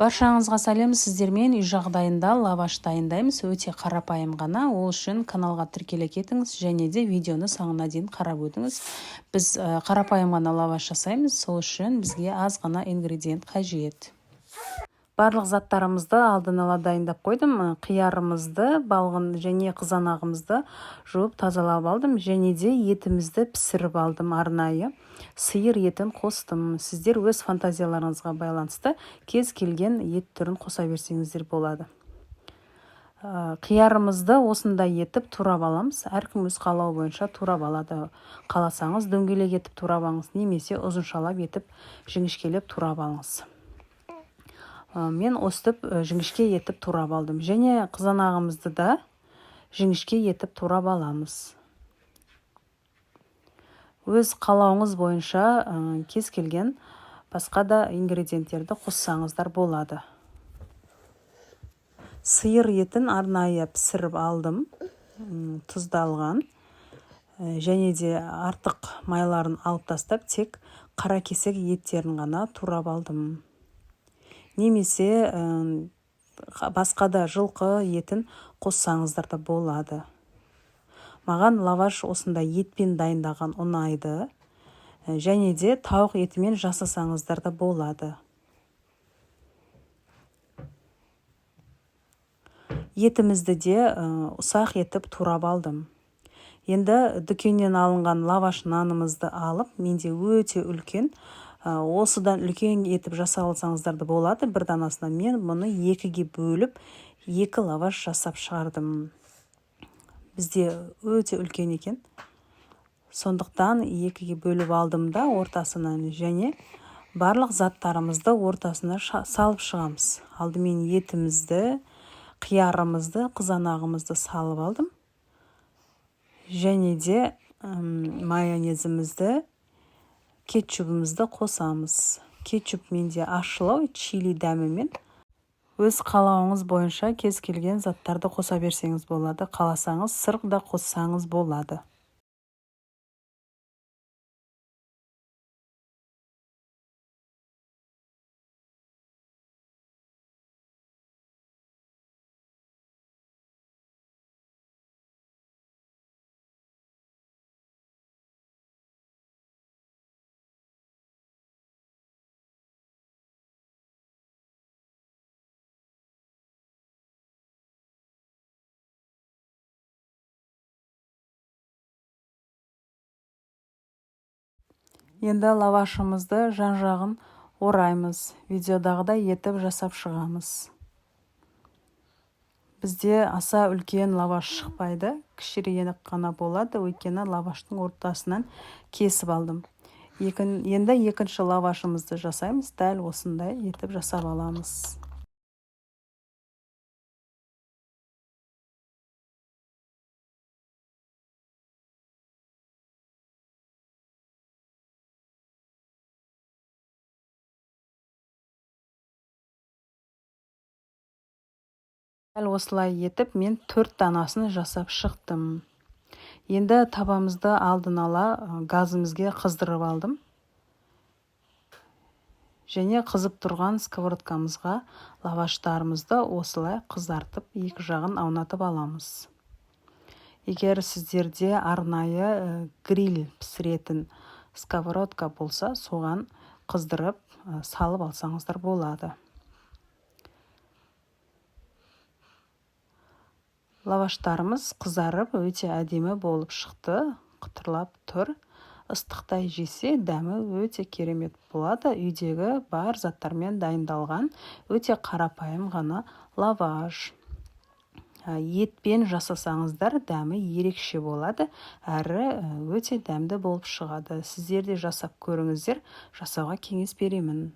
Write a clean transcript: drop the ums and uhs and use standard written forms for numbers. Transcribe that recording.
Баршаңызға сәлем, сіздермен үй жағдайында лаваш дайындаймыз. Өте қарапайым ғана. Ол үшін каналға тіркеле кетіңіз және де видеоны соңына дейін қарап өтіңіз. Біз қарапайым ғана лаваш жасаймыз. Сол үшін бізге аз ғана ингредиент қажет. Барлық заттарымызды алдын ала дайындап қойдым. Қиярымызды, балғын және қызанағымызды жуып тазалап алдым және де етімізді пісіріп алдым арнайы. Сиыр етін қостым. Сіздер өз фантазияларыңызға байланысты кез келген ет түрін қоса берсеңіздер болады. Қиярымызды осындай етіп турап аламыз. Әркім өз қалауы бойынша турап алады. Қаласаңыз дөңгелек етіп турап алыңыз, немесе ұзыншалап етіп жіңішкелеп турап алыңыз. Мен өстіп жіңішке етіп турап алдым. Және қызанағымызды да жіңішке етіп турап аламыз. Өз қалауыңыз бойынша кез келген басқа да ингредиенттерді қоссаңыздар болады. Сиыр етін арнайы пісіріп алдым, тұздалған. Және де артық майларын алып тастап, тек қара кесек еттерін ғана турап алдым. Немесе басқа да жылқы етін қоссаңыздар да болады. Маған лаваш осындай етпен дайындаған ұнайды. Және де тауық етімен жасасаңыздар да болады. Етімізді де ұсақ етіп турап алдым. Енді дүкеннен алынған лаваш нанымызды алып, менде өте үлкен, осыдан үлкен етіп жасап алсаңыздар да болады. Бір данасынан мен мұны екіге бөліп, екі лаваш жасап шығардым. Бізде өте үлкен екен. Сондықтан екіге бөліп алдым да ортасынан, және барлық заттарымызды ортасына салып шығамыз. Алдымен етімізді, қиярымызды, қызанағымызды салып алдым. Және де майонезімізді, кетчупымызды қосамыз. Кетчуп менде ашылау, чили дәмімен. Өз қалауыңыз бойынша кез келген заттарды қоса берсеңіз болады. Қаласаңыз сырық да қоссаңыз болады. Енді лавашымызды жан-жағын ораймыз. Видеодағыдай етіп жасап шығамыз. Бізде аса үлкен лаваш шықпайды. Кішірейіп қана болады. Өйткені лаваштың ортасынан кесіп алдым. Енді екінші лавашымызды жасаймыз. Дәл осындай етіп жасап аламыз. Дәл осылай етіп мен 4 данасын жасап шықтым. Енді табамызды алдын ала газымызге қыздырып алдым. Және қызып тұрған сковородкамызға лаваштарымызды осылай қызартып, екі жағын аунатып аламыз. Егер сіздерде арнайы гриль пісіретін сковородка болса, соған қыздырып салып алсаңыздар болады. Лаваштарымыз қызарып, өте әдемі болып шықты, қытырлап тұр. Ыстықтай жесе, дәмі өте керемет болады. Үйдегі бар заттармен дайындалған, өте қарапайым ғана лаваш. Етпен жасасаңыздар, дәмі ерекше болады, әрі өте дәмді болып шығады. Сіздер де жасап көріңіздер, жасауға кеңес беремін.